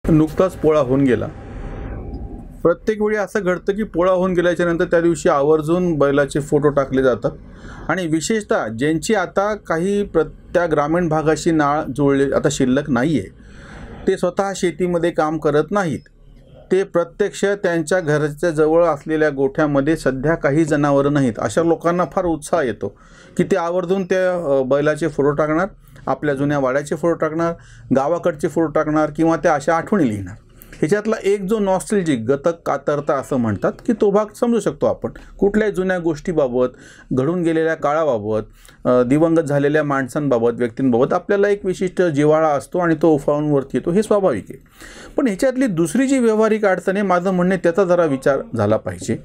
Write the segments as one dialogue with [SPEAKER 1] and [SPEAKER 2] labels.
[SPEAKER 1] नुकताच पोळा होऊन गेला। प्रत्येक वेळी असं घडतं की पोळा होऊन गेल्याच्या नंतर त्या दिवशी आवर्जून बैलाचे फोटो टाकले जातात आणि विशेषतः ज्यांची आता काही त्या ग्रामीण भागाशी नाळ जुळले आता शिल्लक नाही आहे, ते स्वतः शेतीमध्ये काम करत नाहीत, ते प्रत्यक्ष त्यांच्या घराच्या जवळ असलेल्या गोठ्यामध्ये सध्या काही जनावरं नाहीत, अशा लोकांना फार उत्साह येतो की ते आवर्जून त्या बैलाचे फोटो टाकणार, आपल्या जुन्या वाड्याचे फोटो टाकणार, गावाकडचे फोटो टाकणार किंवा त्या अशा आठवणी लिहिणार। ह्याच्यातला एक जो नॉस्टॅल्जिक गतक कातरता असं म्हणतात की तो भाग समजू शकतो आपण। कुठल्याही जुन्या गोष्टीबाबत, घडून गेलेल्या काळाबाबत, दिवंगत झालेल्या माणसांबाबत, व्यक्तींबाबत आपल्याला एक विशिष्ट जिव्हाळा असतो आणि तो उफाळून वरती येतो, हे स्वाभाविक आहे। पण ह्याच्यातली दुसरी जी व्यावहारिक अडचण आहे, माझं म्हणणे त्याचा जरा विचार झाला पाहिजे।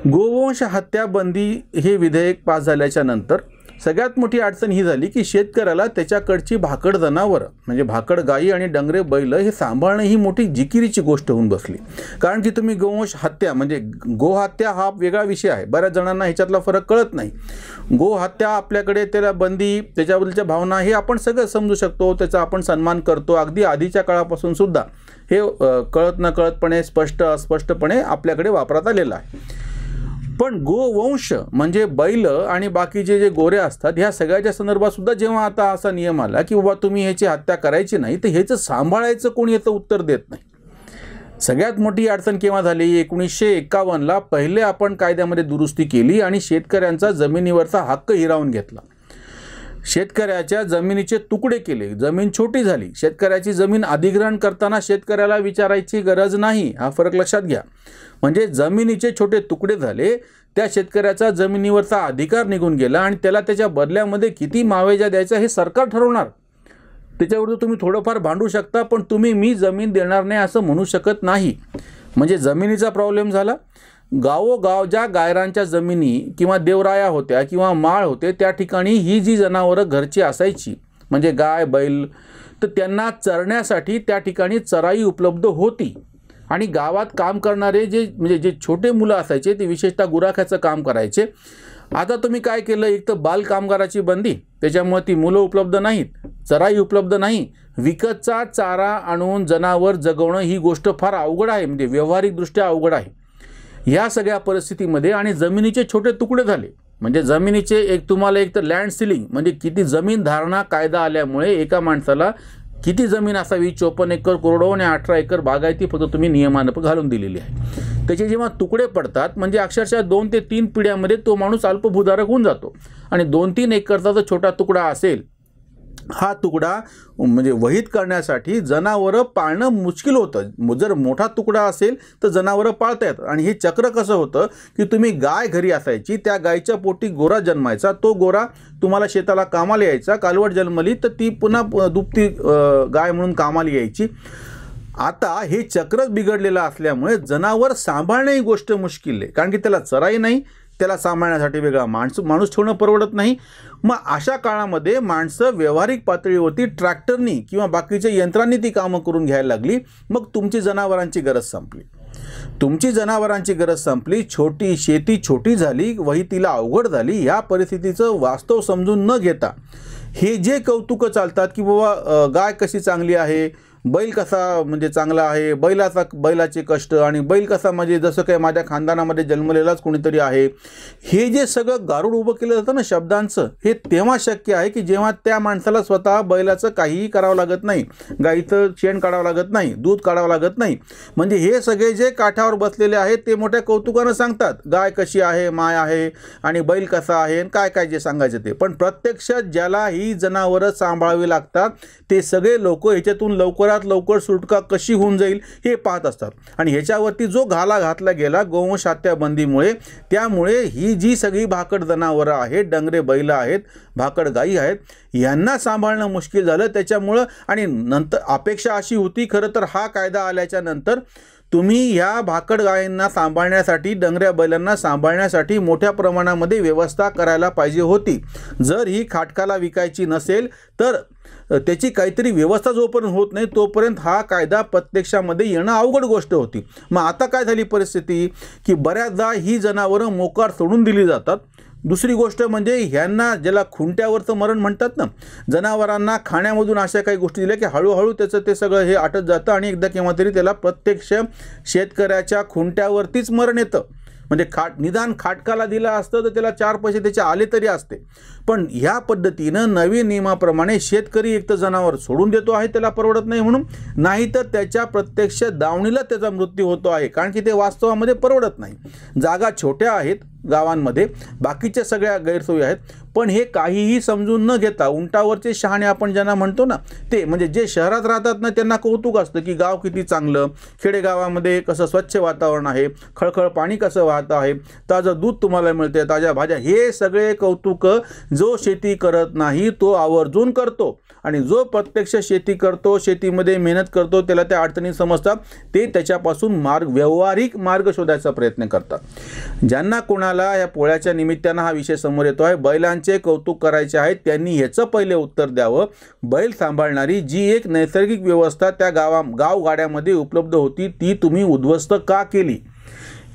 [SPEAKER 1] गोवंश हत्या बंदी हे विधेयक पास झाल्याच्या नंतर सगळ्यात मोठी अडचण ही झाली की शेतकऱ्याला त्याच्याकडची भाकड जनावरं म्हणजे भाकड गायी आणि डंगरे बैल हे सांभाळणं ही मोठी जिकिरीची गोष्ट होऊन बसली। कारण की तुम्ही गोवंश हत्या म्हणजे गोहत्या हा वेगळा विषय आहे, बऱ्याच जणांना ह्याच्यातला फरक कळत नाही। गोहत्या आपल्याकडे त्याला बंदी, त्याच्याबद्दलच्या भावना हे आपण सगळं समजू शकतो, त्याचा आपण सन्मान करतो। अगदी आधीच्या काळापासून सुद्धा हे कळत नकळतपणे अस्पष्टपणे आपल्याकडे वापरात आलेलं आहे। पण गोवंश म्हणजे बैल आणि बाकीचे जे गोरे असतात ह्या सगळ्याच्या संदर्भात सुद्धा जेव्हा आता असा नियम आला की बाबा तुम्ही ह्याची हत्या करायची नाही, तर ह्याचं सांभाळायचं कोणी याचं उत्तर देत नाही। सगळ्यात मोठी अडचण केव्हा झाली? 1951ला पहिले आपण कायद्यामध्ये दुरुस्ती केली आणि शेतकऱ्यांचा जमिनीवरचा हक्क हिरावून घेतला। शेतकऱ्याच्या जमिनीचे तुकडे केले, जमीन छोटी झाली। शेतकऱ्याची जमीन अधिग्रहण करताना शेतकऱ्याला विचारायची गरज नाही, हा फरक लक्षात घ्या। म्हणजे जमिनीचे छोटे तुकडे झाले, त्या शेतकऱ्याचा जमिनीवरचा अधिकार निघून गेला आणि त्याला त्याच्या बदल्यामध्ये किती मावेजा द्यायचा हे सरकार ठरवणार। त्याच्यावर तुम्ही थोडंफार भांडू शकता, पण तुम्ही मी जमीन देणार नाही असं म्हणू शकत नाही। म्हणजे जमिनीचा प्रॉब्लेम झाला। गावोगाव ज्या गायरांच्या जमिनी किंवा देवराया होत्या किंवा माळ होते त्या ठिकाणी ही जी जनावरं घरची असायची म्हणजे गाय बैल, तर त्यांना चरण्यासाठी त्या ठिकाणी चराई उपलब्ध होती आणि गावात काम करणारे जे छोटे मुलं असायचे ते विशेषतः गुराख्याचं काम करायचे। आता तुम्ही काय केलं, एक तर बाल कामगाराची बंदी, त्याच्यामुळे ती मुलं उपलब्ध नाहीत, चराई उपलब्ध नाही, विकतचा चारा आणून जनावर जगवणं ही गोष्ट फार अवघड आहे, म्हणजे व्यावहारिकदृष्ट्या अवघड आहे। ह्या सगळ्या परिस्थितीमध्ये आणि जमिनीचे छोटे तुकडे झाले, म्हणजे जमिनीचे तुम्हाला एक तर लँड सिलिंग म्हणजे किती जमीन धारणा कायदा आल्यामुळे एका माणसाला किती जमीन असावी, 54 एकर कोरडवाहू आणि 18 एकर बागायती फक्त तुम्ही नियमानं घालून दिलेली आहे। त्याचे जेव्हा तुकडे पडतात म्हणजे अक्षरशः 2 ते 3 पिढ्यांमध्ये तो माणूस अल्पभूधारक होऊन जातो आणि 2-3 एकरचा जर छोटा तुकडा असेल, हा तुकडा म्हणजे वहीत करण्यासाठी जनावरं पाळणं मुश्किल होतं। जर मोठा तुकडा असेल तर जनावरं पाळता येतात आणि हे चक्र कसं होतं की तुम्ही गाय घरी असायची, त्या गायीच्या पोटी गोरा जन्मायचा, तो गोरा तुम्हाला शेताला कामाला यायचा, कालवड जन्मली तर ती पुन्हा दुभती गाय म्हणून कामाला यायची। आता हे चक्रच बिघडलेलं असल्यामुळे जनावर सांभाळणे ही गोष्ट मुश्किल आहे, कारण की त्याला चराई नाही, त्याला सांभाळण्यासाठी वेगळा माणूस ठेवणं परवडत नाही। मग अशा काळामध्ये माणसं व्यावहारिक पातळीवरती ट्रॅक्टरनी किंवा बाकीच्या यंत्रांनी ती कामं करून घ्यायला लागली। मग तुमची जनावरांची गरज संपली, छोटी शेती छोटी झाली, वहीतीला अवघड झाली। या परिस्थितीचं वास्तव समजून न घेता हे जे कौतुक चालतात की बाबा गाय कशी चांगली आहे, बैल कसा म्हणजे चांगला आहे, बैलाचे कष्ट आणि बैल कसा म्हणजे जसं काय माझ्या खानदानामध्ये जन्मलेलाच कोणीतरी आहे, हे जे सगळं गारुड उभं केलं जातं ना शब्दांचं, हे तेव्हा शक्य आहे की जेव्हा त्या माणसाला स्वतः बैलाचं काहीही करावं लागत नाही, गाईचं शेण काढावं लागत नाही, दूध काढावं लागत नाही। म्हणजे हे सगळे जे काठावर बसलेले आहेत ते मोठ्या कौतुकानं सांगतात गाय कशी आहे, माय आहे आणि बैल कसा आहे काय काय जे सांगायचं ते, पण प्रत्यक्षात ज्याला ही जनावरं सांभाळावी लागतात ते सगळे लोक ह्याच्यातून लवकर सुटका कशी होऊन जाईल हे पाहत असतात। आणि ह्याच्यावरती जो घाला घातला गेला गोवंश हत्या बंदीमुळे, त्यामुळे ही जी सगळी भाकड जनावरं आहेत, डंगरे बैल आहेत, भाकड गायी आहेत, यांना सांभाळणं मुश्किल झालं। त्याच्यामुळं आणि नंतर अपेक्षा अशी होती खरं तर हा कायदा आल्याच्या नंतर तुम्ही ह्या भाकड गायींना सांभाळण्यासाठी, डंगऱ्या बैलांना सांभाळण्यासाठी मोठ्या प्रमाणामध्ये व्यवस्था करायला पाहिजे होती. जर ही खाटकाला विकायची नसेल तर त्याची काहीतरी व्यवस्था जोपर्यंत होत नाही तोपर्यंत हा कायदा प्रत्यक्षामध्ये येणं अवघड गोष्ट होती. मग आता काय झाली परिस्थिती की बऱ्याचदा ही जनावरं मोकार सोडून दिली जातात. दुसरी गोष्ट म्हणजे ह्यांना ज्याला खुंट्यावरचं मरण म्हणतात ना, जनावरांना खाण्यामधून अशा काही गोष्टी दिल्या की हळूहळू त्याचं ते सगळं हे आटत जातं आणि एकदा केव्हा तरी त्याला प्रत्यक्ष शेतकऱ्याच्या खुंट्यावरतीच मरण येतं. म्हणजे निदान खाटकाला दिला असतं तर त्याला 4 पैसे त्याचे आले तरी असते. पण ह्या पद्धतीनं नवीन नियमाप्रमाणे शेतकरी एक तर जनावर सोडून देतो आहे त्याला परवडत नाही म्हणून, नाही तर त्याच्या प्रत्यक्ष दावणीला त्याचा मृत्यू होतो आहे, कारण की ते वास्तवामध्ये परवडत नाही. जागा छोट्या आहेत गावांमध्ये, बाकीच्या सगळ्या गैरसोयी आहेत, पण हे काहीही समजून न घेता उंटावरचे शहाणे आपण ज्यांना म्हणतो ना, ते म्हणजे जे शहरात राहतात ना त्यांना कौतुक असतं की गाव किती चांगलं, खेडेगावामध्ये कसं स्वच्छ वातावरण आहे, खळखळ पाणी कसं वाहत आहे, ताजं दूध तुम्हाला मिळते, ताज्या भाज्या, हे सगळे कौतुक जो शेती करत नाही तो आवर्जून करतो. आणि जो प्रत्यक्ष शेती करतो, शेतीमध्ये मेहनत करतो, त्याला त्या अडचणी समजतात, ते त्याच्यापासून व्यावहारिक मार्ग शोधायचा प्रयत्न करतात. ज्यांना कोणाला या पोळ्याच्या निमित्तानं हा विषय समोर येतो आहे, बैलांचे कौतुक करायचे आहे, त्यांनी ह्याचं पहिले उत्तर द्यावं. बैल सांभाळणारी जी एक नैसर्गिक व्यवस्था त्या गावगाड्यामध्ये उपलब्ध होती ती तुम्ही उद्ध्वस्त का केली?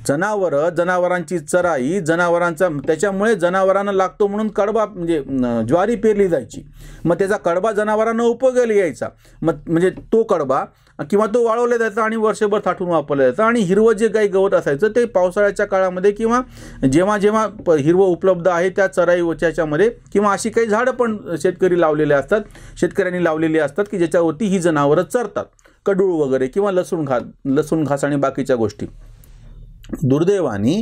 [SPEAKER 1] जनावरांची चराई, त्याच्यामुळे जनावरांना लागतो म्हणून कडबा म्हणजे ज्वारी पेरली जायची, मग त्याचा कडबा जनावरांना उपयोगाला यायचा, म्हणजे तो कडबा किंवा तो वाळवला जायचा आणि वर्षभर साठवून वापरला जायचा. आणि हिरवं जे काही गवत असायचं ते पावसाळ्याच्या काळामध्ये किंवा जेव्हा जेव्हा हिरवं उपलब्ध आहे त्या चराईच्यामध्ये किंवा अशी काही झाडं पण शेतकऱ्यांनी लावलेली असतात की ज्याच्यावरती ही जनावरं चरतात, कडूळ वगैरे किंवा लसूण घास आणि बाकीच्या गोष्टी. दुर्दैवाने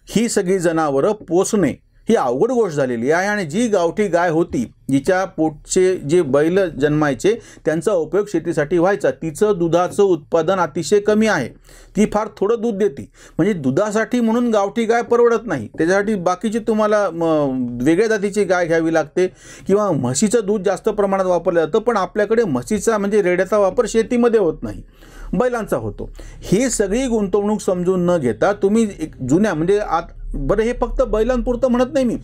[SPEAKER 1] ही सगळी जनावरं पोसणे ही अवघड गोष्ट झालेली आहे. आणि जी गावठी गाय होती, जिच्या पोटचे जे बैल जन्मायचे, त्यांचा उपयोग शेतीसाठी व्हायचा, तिचं दुधाचं उत्पादन अतिशय कमी आहे, ती फार थोडं दूध देते. म्हणजे दुधासाठी म्हणून गावठी गाय परवडत नाही, त्याच्यासाठी बाकीची तुम्हाला वेगळ्या जातीची गाय घ्यावी लागते किंवा म्हशीचं दूध जास्त प्रमाणात वापरलं जातं. पण आपल्याकडे म्हशीचा म्हणजे रेड्याचा वापर शेतीमध्ये होत नाही, बैलांचा होतो. ही सगळी गुंतवणूक समजून न घेता तुम्ही जुन्या म्हणजे बरं, हे फक्त बैलांपुरतं म्हणत नाही मी,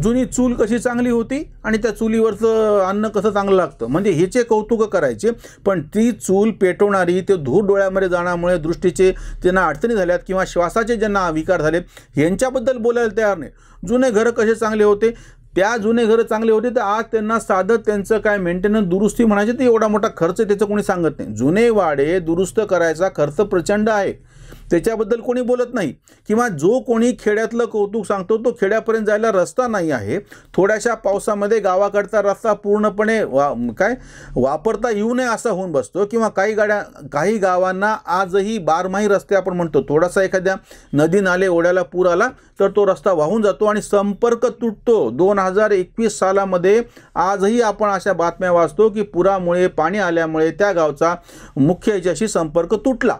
[SPEAKER 1] जुनी चूल कशी चांगली होती आणि त्या चुलीवरचं अन्न कसं चांगलं लागतं म्हणजे ह्याचे कौतुक करायचे. पण ती चूल पेटवणारी, ते धूर डोळ्यामध्ये जाण्यामुळे दृष्टीचे ज्यांना अडचणी झाल्यात किंवा श्वासाचे ज्यांना विकार झाले, यांच्याबद्दल बोलायला तयार नाही. जुने घरं कसे चांगले होते, त्या जुने घरं चांगले होते तर आज त्यांना साधं त्यांचं काय मेंटेनन्स दुरुस्ती म्हणायचे तर एवढा मोठा खर्च त्याचं कोणी सांगत नाही. जुने वाडे दुरुस्त करायचा खर्च प्रचंड आहे, त्याच्याबद्दल कोणी बोलत नाही. किंवा जो कोणी खेड्यातलं कौतुक सांगतो तो खेड्यापर्यंत जायला रस्ता नाही आहे, थोड्याशा पावसामध्ये गावाकडचा रस्ता पूर्णपणे वापरता येऊ नये असा होऊन बसतो. किंवा काही गावांना आजही बारमाही रस्ते आपण म्हणतो, थोडासा एखाद्या नदी नाले ओढ्याला पूर आला तर तो रस्ता वाहून जातो आणि संपर्क तुटतो. 2021 सालामध्ये आजही आपण अशा बातम्या वाचतो की पुरामुळे, पाणी आल्यामुळे त्या गावचा मुख्य याच्याशी संपर्क तुटला.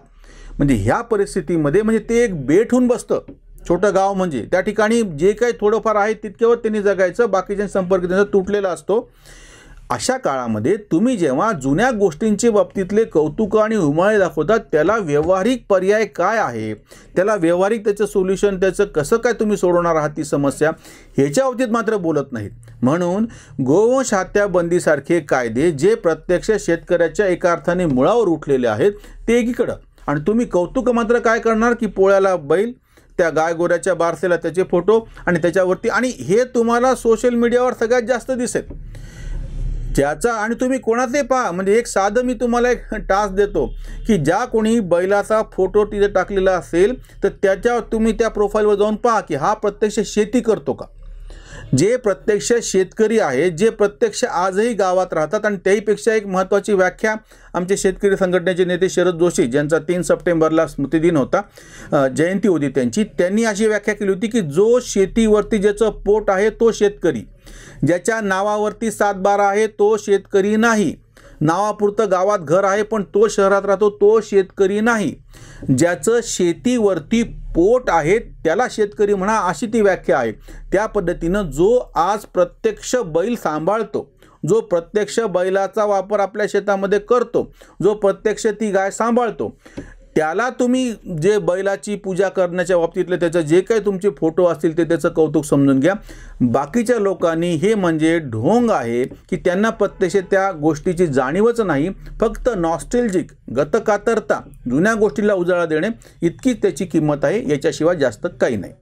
[SPEAKER 1] म्हणजे ह्या परिस्थितीमध्ये म्हणजे ते एक बेट होऊन बसतं छोटं गाव. म्हणजे त्या ठिकाणी जे काही थोडंफार आहे तितक्यावर त्यांनी जगायचं, बाकीच्या संपर्क त्यांचा तुटलेला असतो. अशा काळामध्ये तुम्ही जेव्हा जुन्या गोष्टींचे बाबतीतले कौतुक आणि हुमाळे दाखवतात, त्याला व्यावहारिक पर्याय काय आहे, त्याला व्यावहारिक त्याचं सोल्युशन, त्याचं कसं काय तुम्ही सोडवणार आहात ती समस्या, ह्याच्या बाबतीत मात्र बोलत नाहीत. म्हणून गोवंश हत्या बंदीसारखे कायदे जे प्रत्यक्ष शेतकऱ्याच्या एका अर्थाने मुळावर उठलेले आहेत ते एकीकडं, आणि तुम्ही कौतुक मात्र काय करणार की पोळ्याला बैल, त्या गायगोऱ्याच्या बारसेला त्याचे फोटो आणि त्याच्यावरती, आणि हे तुम्हाला सोशल मीडियावर सगळ्यात जास्त दिसेल ज्याचा. आणि तुम्ही कोणाचे पहा, म्हणजे एक साधं मी तुम्हाला एक टास्क देतो की ज्या कोणी बैलाचा फोटो तिथे टाकलेला असेल तर त्याच्यावर तुम्ही त्या प्रोफाईलवर जाऊन पहा की हा प्रत्यक्ष शेती करतो का. जे प्रत्यक्ष शेतकरी आहेत, जे प्रत्यक्ष आजही गावात राहतात. आणि त्याहीपेक्षा एक महत्त्वाची व्याख्या आमचे शेतकरी संघटनेचे नेते शरद जोशी, ज्यांचा 3 सप्टेंबरला स्मृतिदिन होता, जयंती होती त्यांची, त्यांनी अशी व्याख्या केली होती की जो शेतीवरती ज्याचं पोट आहे तो शेतकरी, ज्याच्या नावावरती 7/12 आहे तो शेतकरी नाही, नावापुरतं गावात घर आहे पण तो शहरात राहतो तो शेतकरी नाही, ज्याचं शेतीवरती पोट आहे त्याला शेतकरी म्हणा, अशी ती व्याख्या आहे. त्या पद्धतीनं जो आज प्रत्यक्ष बैल सांभाळतो, जो प्रत्यक्ष बैलाचा वापर आपल्या शेतामध्ये करतो, जो प्रत्यक्ष ती गाय सांभाळतो, त्याला तुम्ही जे बैलाची पूजा करण्याच्या बाबतीतले त्याचे जे काही तुमचे फोटो असतील ते त्याचं कौतुक समजून घ्या. बाकीच्या लोकांनी हे म्हणजे ढोंग आहे की त्यांना प्रत्यक्ष त्या गोष्टीची जाणीवच नाही, फक्त नॉस्टॅल्जिक गतकातरता जुन्या गोष्टीला उजाळा देणे इतकीच त्याची किंमत आहे, याच्याशिवाय जास्त काही नाही.